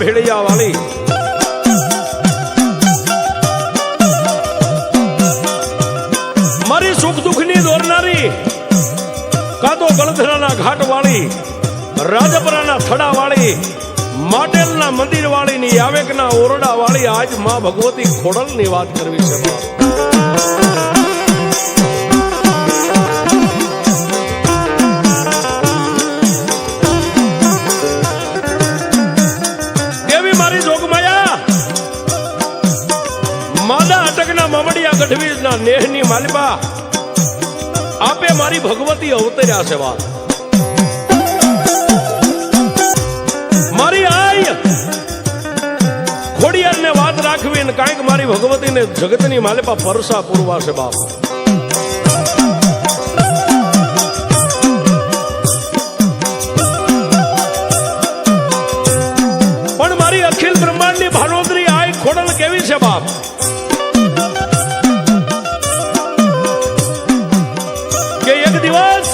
भेड़िया वाली मारी सुख दुख नी दोरनारी का तो गलधराना घाट वाली राजपराना थड़ा वाली माटेलना मंदिर वाली नी यावेकना ओरडा वाली आज मां भगवती खोडल नी बात करवी छे देवी मारी जोगमाया मादा अटकना ममडिया गढ़वीजना नेहनी मालिबा आपे मारी भगवती अवतर्या छे बात मारी आई खोडियार ने बात राखवी ने कांईक मारी भगवती ने जगतनी मालिपा परसा पूरवा छे बाप पण मारी अखिल ब्रह्मांड नी भानोदरी आई खोडल केवी छे बाप के एक दिवस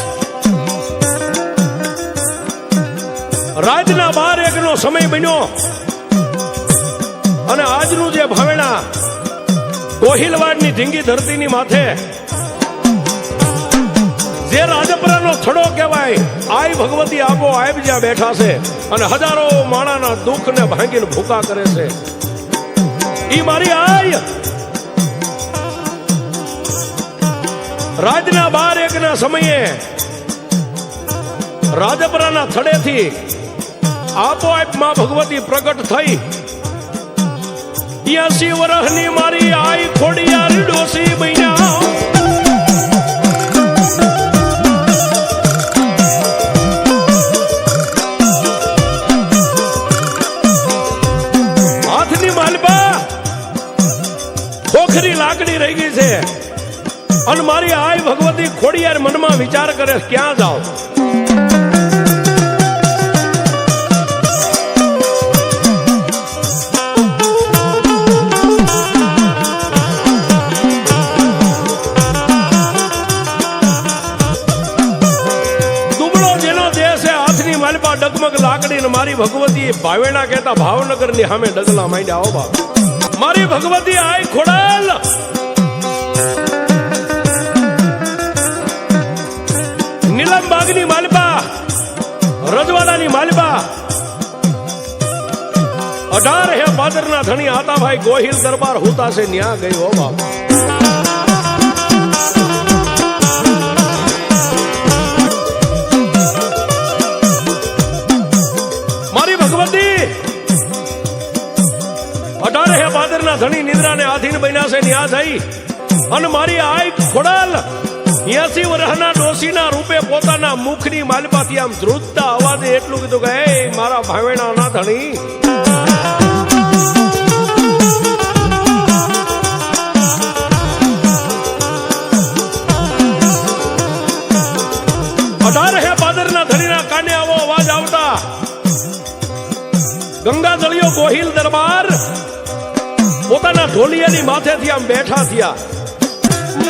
राजना 12 નો સમય બન્યો અને આજનું જે ભાવેણા ગોહિલવાડની ઢીંગી ધરતીની માથે જે રાજપરાનો થડો કહેવાય આઈ ભગવતી આપો આપ જ્યાં બેઠા છે અને હજારો માણાના દુઃખને ભાંગીને ભૂકા કરે છે ઈ મારી આઈ રાજના 12 ના સમયે રાજપરાના થડેથી આપોઆપ मां भगवती प्रकट थई 80 वर्षनी मारी आई खोडियार डोसी बन्या हाथनी मालबा खोखरी लाकड़ी रही गई छे अन मारी आई भगवती खोडियार मनमा विचार करे क्या जाओ डगमग लाकड़ी ने मारी भगवती भावेणा कहता भावनगर नी हमें डगला मांड्या हो बाप मारी भगवती आई खोडल नीलम बागनी मालिबा रजवाड़ा नी मालिबा 18 है पादरना धनी आता भाई गोहिल दरबार होता से न्या गई हो बाप धनी निद्रा ने आधीन बन्या से न्या थई अन मारी आई खोडल 80 वर्षना डोसीना रूपे पोताना मुखनी मालिपाथी आम द्रुतता अवाजे एटલું કીધું કે એ મારા ભાવેણા ના ધણી 18 પાદરના ધણીના કાને આવો અવાજ આવતા ગંગાજળિયો ગોહિલ દરબાર પોતાના ઢોલિયાની માથેથી આમ બેઠા થયા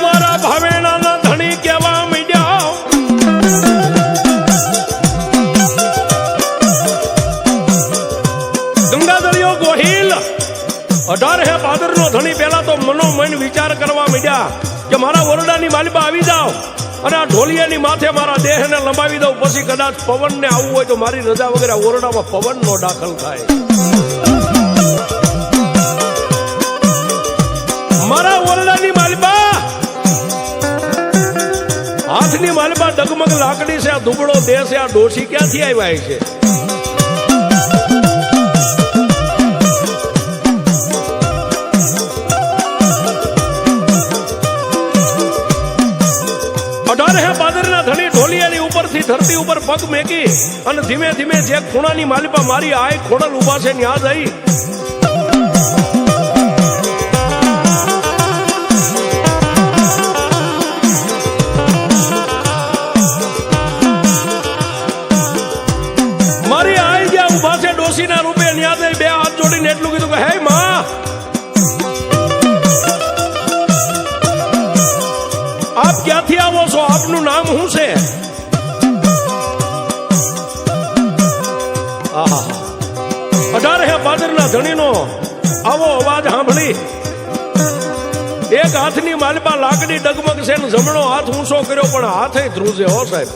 મારા ભાવેણાના ધણી કેવા માંડ્યા ગંગાજળિયો ગોહિલ 18 પાદરનો ધણી પહેલા તો મનોમન વિચાર કરવા માંડ્યા કે મારા ઓરડાની માલિબા આવી જાઓ અને આ ઢોલિયાની માથે મારા દેહને લંબાવી દઉં પછી કદાચ પવનને આવવું હોય તો મારી રજા વગેરે ઓરડામાં પવનનો દાખલ થાય मारा ओरडानी मालिबा हाथनी मालिबा डगमग लाकड़ी से आ दुबड़ो देह से आ डोसी क्या थी आव्या छे पादरना धनी ढोलियानी उपरथी धरती ऊपर पग मेकी अने धीमे धीमे जे खूणानी मालिबा मारी आय खोडल उभा छे न्या जई रूपे न्या बे हाथ जोड़ीने एटलुं कीधुं के हे मां आप क्यांथी आवो छो आपनुं नाम शुं छे 18 પાદરના ધણીનો આવો અવાજ સાંભળી એક હાથની માલપા લાકડી ડગમગ છે ને જમણો હાથ ઊંચો કર્યો પણ હાથે ધ્રુજે હો સાહેબ.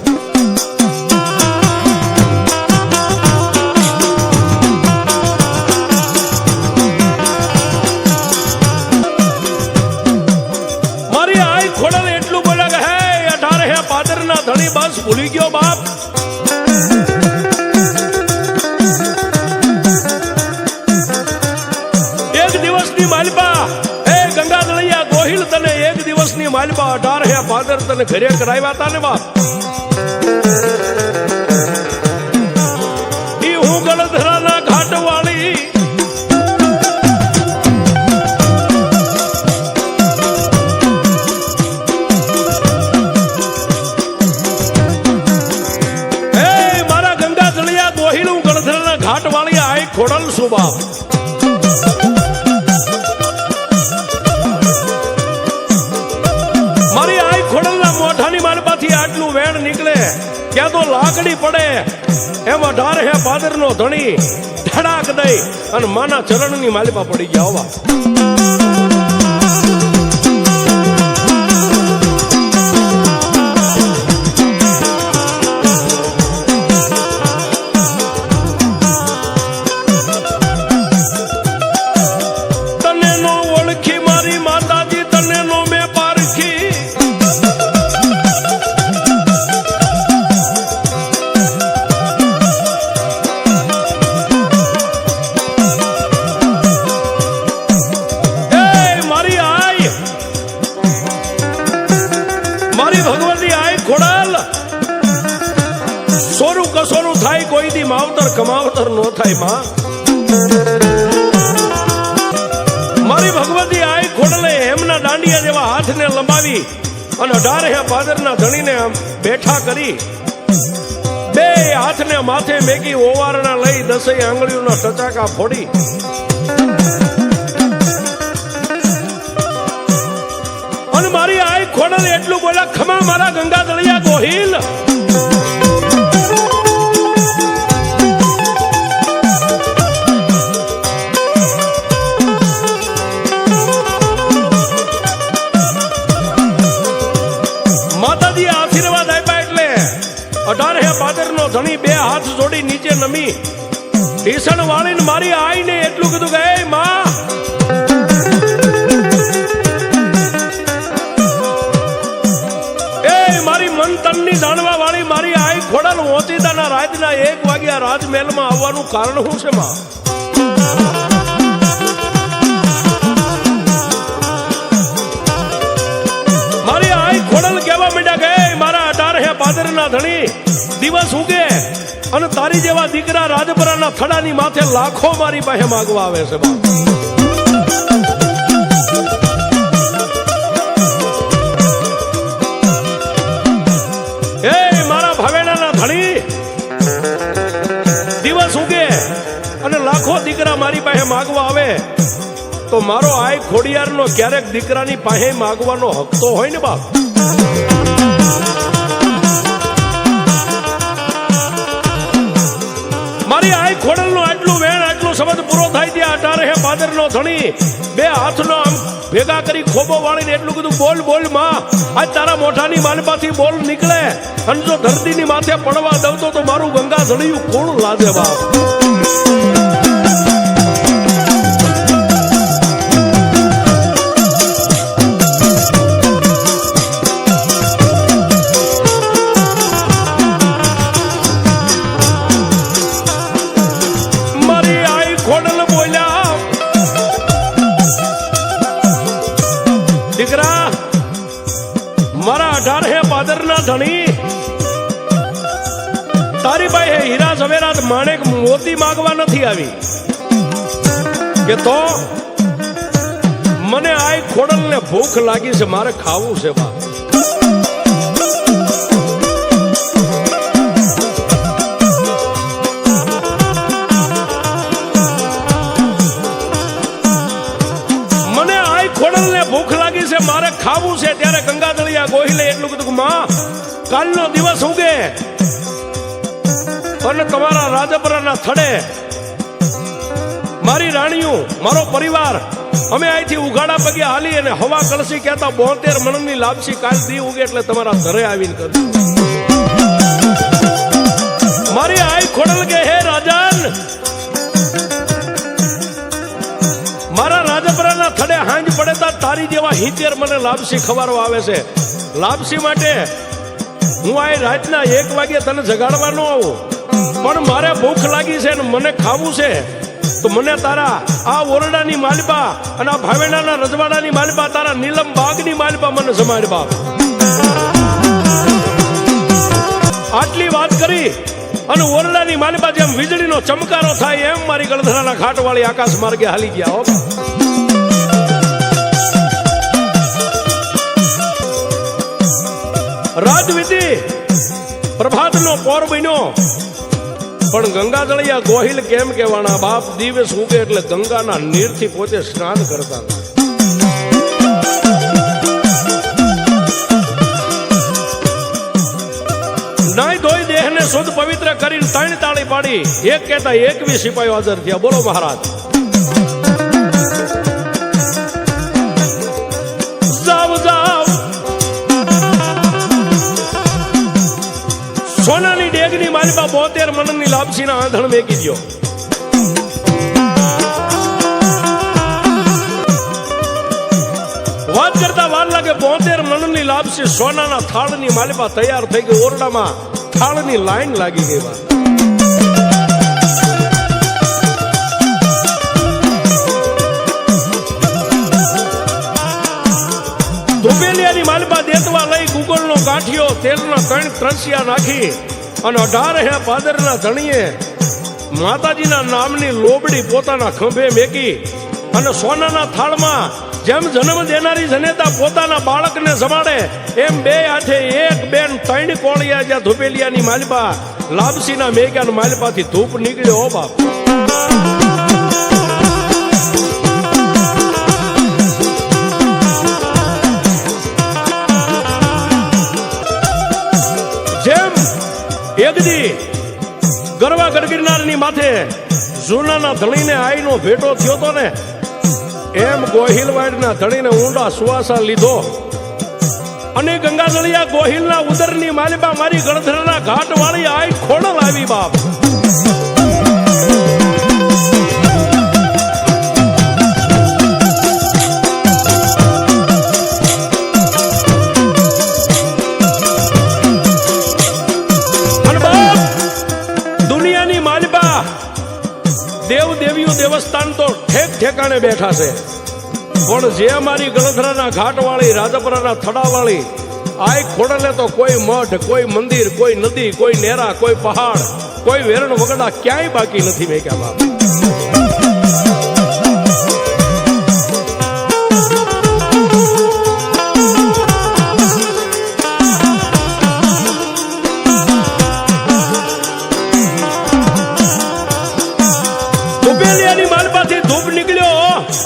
મારી આઈ ખોડલ એટલું બોલ્યા કે હે 18 હે પાદરના ધણી બસ ભૂલી ગયો બાપ. એક દિવસની માલપા તને એક દિવસની માલપા 18 હે પાદર તને ઘરે કરાવ્યા હતા ને બાપ. ઈ હું ગળધરાના ઘાટ વાળી મારા ગંગા દળિયા ગોહિલ હું ગળધરાના ઘાટ વાળી આઈ ખોડલ છું બાપ. આટલું વેણ નીકળે ક્યાં તો લાકડી પડે એમ 18 હે પાદર નો ધણી ધડાક દઈ અને માના ચરણની માલિપા પડી ગયા હોવા. તને નો ઓળખી મારી માતાજી તને નો મેં પારખી. સોરું કસોરું થાય કોઈ દી માવતર કમાવતર નો થાય માં. મારી ભગવતી આઈ ખોડલે એમના દાંડિયા જેવા હાથને લંબાવી અને 18 હે પાદરના ધણીને બેઠા કરી બે હાથને માથે મેકી ઓવારણા લઈ 10 આંગળીઓના ટચાકા ફોડી અને મારી આઈ ખોડલે એટલું બોલ્યા ખમા મારા ગંગા દળિયા ગોહિલ. માતાજી આશીર્વાદ આપ્યા એટલે 18 હે પાદર નો ધણી બે હાથ જોડી નીચે નમી ઢીસણ વાળીને મારી આઈને એટલું કીધું કે એ માં મારી મન તનની જાણવા વાળી મારી આઈ ખોડલ ઓચિતાના રાતના 1 વાગ્યા રાજમહેલમાં આવવાનું કારણ શું છે માં? મારી આઈ ખોડલ કહેવા માંડ્યા કે મારા 18 હે પાદરના ધણી દિવસ ઉગે અને તારી જેવા દીકરા રાજપરાના થડાની માથે લાખો મારી પાસે માગવા આવે છે બાપ. ધણી દિવસ ઉગે અને લાખો દીકરા મારી પાસે માગવા આવે તો મારો આઈ ખોડિયાર નો ક્યારેક દીકરાની પાસે માગવાનો હક તો હોય ને બાપ. મારી આઈ ખોડલ નું આટલું વેણ આટલું શબ્દ પૂરો થાય ત્યાં 18 હે પાદર નો ધણી બે હાથનો આમ ભેગા કરી ખોબો વાળીને એટલું કીધું બોલ બોલ માં આજ તારા મોઢાની માલપાથી બોલ નીકળે અને જો ધરતીની માથે પડવા દઉં તો મારું ગંગા ધણિયું કોણ લાદે બાપ. મારી આઈ ખોડલ બોલ્યા દીકરા મારા 18 હે પાદરના ધણી તારી પાસે હીરા ઝવેરાત માણેક મોતી માગવા નથી આવી કે તો મને આઈ ખોડલ ને ભૂખ લાગી છે મારે ખાવું છે બાપ. મને આઈ ખોડલ ને ભૂખ લાગી છે મારે ખાવું છે ત્યારે ગંગા દળિયા ગોહિલે એટલું કીધું કે માં કાલનો દિવસ ઉગે અને તમારા રાજપરાના થડે મારી રાણીઓ, મારો પરિવાર, અમે અહીંથી ઉઘાડા પગે હાલી અને હવા કળસી કહેતા 72 મણની લાપસી કાલ દી ઉગે એટલે તમારા ઘરે આવીને કરજો. મારી આઈ ખોડલ કે હે રાજન, મારા રાજપરાના થડે હાંજ પડે તા તારી જેવા 70 મને લાપસી ખવારવા આવે છે. લાપસી માટે હું આ રાતના 1 વાગે તને જગાડવા ન આવું, પણ મારે ભૂખ લાગી છે ને મને ખાવું છે, તો મને તારા આ ઓરડાની માલિપા અને આ ભાવેણાના રજવાડાની માલિપા, તારા નીલમ બાગની માલિપા મને જમાડ બાપ. આટલી વાત કરી અને ઓરડાની માલિપા જેમ વીજળીનો ચમકારો થાય એમ મારી ગળધરાના ઘાટવાળી આકાશ માર્ગે હાલી ગયા. હો રાજવિધિ પ્રભાતનો પોર બન્યો, પણ ગંગાજળિયા ગોહિલ કેમ કહેવાના બાપ? દિવસ ઉગે એટલે ગંગાના નીરથી પોતે સ્નાન કરતા. નાઈ ધોઈ દેહને શુદ્ધ પવિત્ર કરીને 3 તાળી પાડી એક કહેતા 21 સિપાહીઓ હાજર થયા. બોલો મહારાજ. જાવ જાવ સોનાની ડેગની માલિપા 72 મણની લાપસીના આંધણ મેકી દો. વાત કરતા વાર લાગે 72 મણની લાપસી સોનાના થાળની માલિપા તૈયાર થઈ ગઈ. ઓરડામાં થાળની લાઈન લાગી ગઈ. ધોબેલિયાની માલિપા દેતવા લઈ ગુગળનો ગાંઠિયો તેલના 3 ત્રસિયા નાખી અને 18 પાદરના ધણીએ માતાજીના નામની લોબડી પોતાના ખંભે મેકી અને સોનાના થાળમાં જેમ જન્મ દેનારી જનેતા પોતાના બાળકને જમાડે એમ 2 હાથે 1 2 3 કોળિયા જ્યાં ધોબેલિયાની માલિપા લાપસીના મેઘાન માલિપાથી ધૂપ નીકળ્યો. હો બાપ. જેમ એકદી ગરવા ગરગીરનારની માથે જૂનાના ધણીને આઈનો ભેટો થયો તો ને, એમ ગોહિલવાડના ધણીને ઊંડા સુવાસા લીધો અને ગંગાજળિયા ગોહિલના ઉદરની માલિપા મારી ગળધરાના ઘાટ વાળી આઈ ખોડલ આવી બાપ. દુનિયાની માલિપા દેવ દેવીઓ દેવસ્થાન તો ઠેક ઠેકાણે બેઠા છે, પણ જે મારી ગળધરાના ઘાટવાળી રાજપરાના થડાવાળી આય ખોડલે તો કોઈ મઠ, કોઈ મંદિર, કોઈ નદી, કોઈ નેરા, કોઈ પહાડ, કોઈ વેરણ વગડા ક્યાંય બાકી નથી મેક્યા બાપ.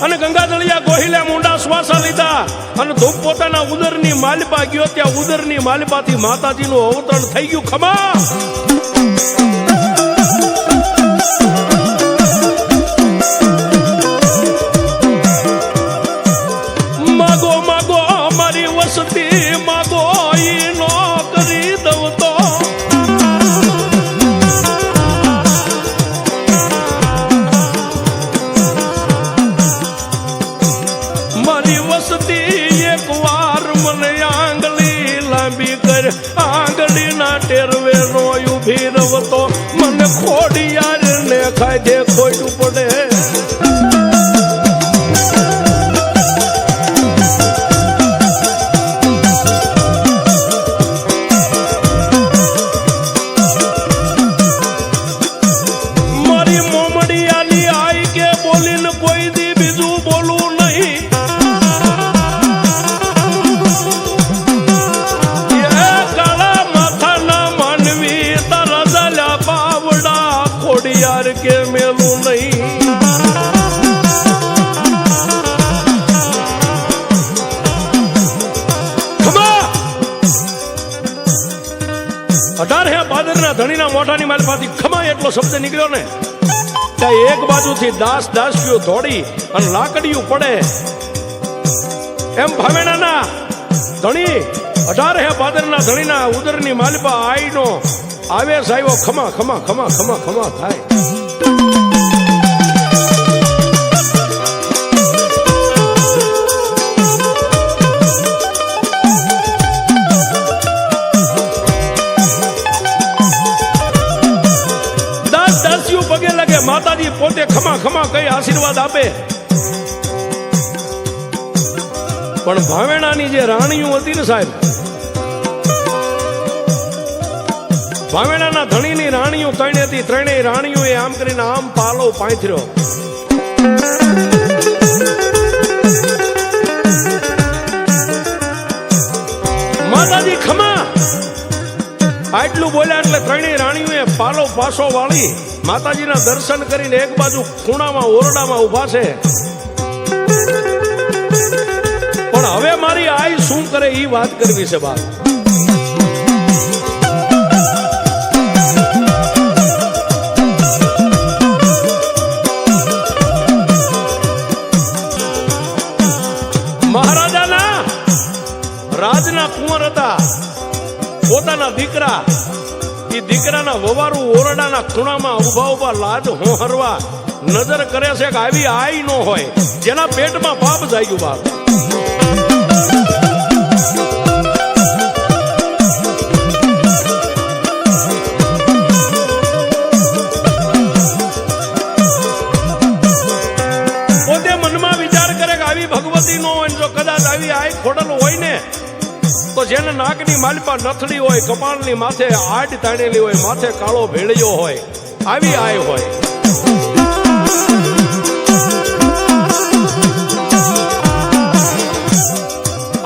અને ગંગાજળિયા ગોહિલે મુંડા શ્વાસા લીધા અને ધૂપ પોતાના ઉદરની માલિપા ગયો. ત્યાં ઉદરની માલિપાથી માતાજીનું અવતરણ થઈ ગયું. ખમા માગો માગો મારી વસતી માગો, ઈ નો કરી દઉં તો આંગળી ના ટેરવે રોય ઉભી રવતો મને ખોડિયાર ને ખાધે ખોટું પડે. મારી મોમડિયાની આઈ કે બોલીને કોઈ દી બીજું બોલવું નહીં. કે મેલું નહીં. 18 પાદરના ધણીના મોઢાની માલપાથી ખમા એટલો શબ્દ નીકળ્યો ને, ત્યાં એક બાજુથી દાસીઓ દોડી અને લાકડીયું પડે એમ ભાવેણાના ધણી 18 હે ભાદરના ધણીના ઉદરની માલિપા આઈનો આવેશ આવ્યો. ખમા ખમા ખમા ખમા ખમા થાય. દાસીઓ પગે લાગે, માતાજી પોતે ખમા ખમા કઈ આશીર્વાદ આપે. પણ ભાવેણાની જે રાણીઓ હતી ને સાહેબ, ભાવેણાના ધણીની રાણીઓ ત્રણ હતી. ત્રણેય રાણીઓએ આમ કરીને આમ પાલો પાંથર્યો. માતાજી ખમા આટલું બોલ્યા એટલે ત્રણેય રાણીઓએ પાલો પાસો વાળી માતાજીના દર્શન કરીને એક બાજુ ખૂણામાં ઓરડામાં ઉભા છે. પણ હવે મારી આઈ શું કરે એ વાત કરવી છે બાપ. મહારાજાના રાજના કુંવર હતા. પોતાના દીકરા, એ દીકરાના વવારું ઓરડાના ખૂણામાં ઉભા લાજ હોહરવા નજર કરે છે કે આવી આઈ નો હોય જેના પેટમાં પાપ જાગ્યું બાપ. પોતે મનમાં વિચાર કરે કે આવી ભગવતી નો હોય, જો કદાચ આવી આઈ ખોડલ હોય ને તો જેને નાકની માલિપા નથડી હોય, કપાળની માથે આડ તાણેલી હોય, માથે કાળો ભેળિયો હોય, આવી આય હોય.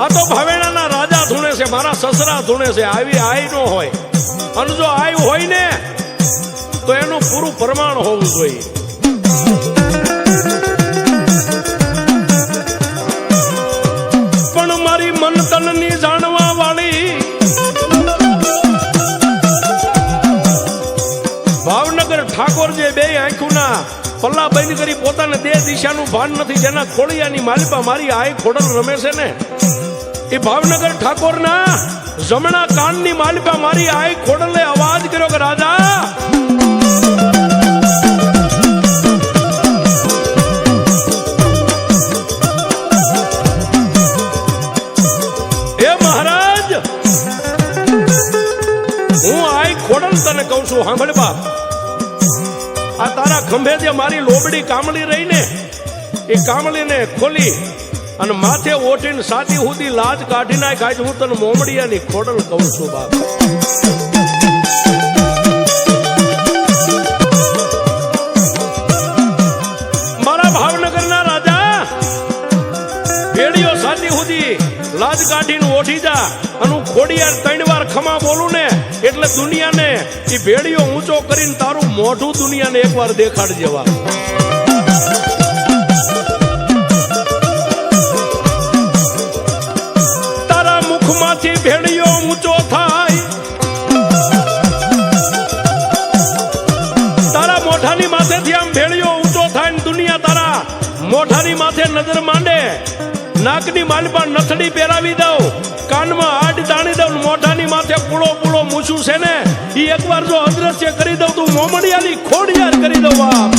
આ તો ભાવેણાના રાજા ધૂણે છે, મારા સસરા ધૂણે છે. આવી આય નો હોય. અને જો આય હોય ને તો એનું પૂરું પ્રમાણ હોવું જોઈએ. પણ મારી મન તનની જાણવા વાળી ભાવનગર ઠાકોર જે બે આંખોના પલ્લા બંધ કરી પોતાને દે દિશાનું ભાન નથી, જેના ખોડિયાની માલિપા મારી આય ખોડલ રમે છે ને, એ ભાવનગર ઠાકોરના જમણા કાનની માલિપા મારી આય ખોડલે અવાજ કર્યો કે રાજા તને કહું છું સાંભળ બાપ. આ તારા ખંભે જે મારી લોબડી કામળી રહી ને, એ કામળીને ખોલી અને માથે ઓઠીને સાતી સુધી લાજ કાઢી નાખ. આજ હું તને મોમડિયાની ખોડલ કહું છું બાપ. મારા ભાવનગરના રાજા ભેડીઓ સાતી સુધી લાજ કાઢીને ઓઠી જા અને હું ખોડિયાર 3 વાર ખમા બોલું ને એટલે દુનિયાને એ ભેડીઓ ઊંચો કરીને તારું મોઢું દુનિયાને એકવાર દેખાડ જેવા. તારા મુખમાંથી ભેડીઓ ઊંચો થાય, તારા મોઢાની માથેથી આમ ભેડીઓ ઊંચો થાય ને દુનિયા તારા મોઢાની માથે નજર માંડે. નાકની માલપા નથડી પહેરાવી દઉં, કાનમાં આડ તાણી દઉં, મોઢાની માથે પૂળો પૂળો મૂછું છે ને એ એકવાર જો અદ્રશ્ય કરી દઉં તું મોમડિયાની ખોડિયાર કરી દઉં બાપ.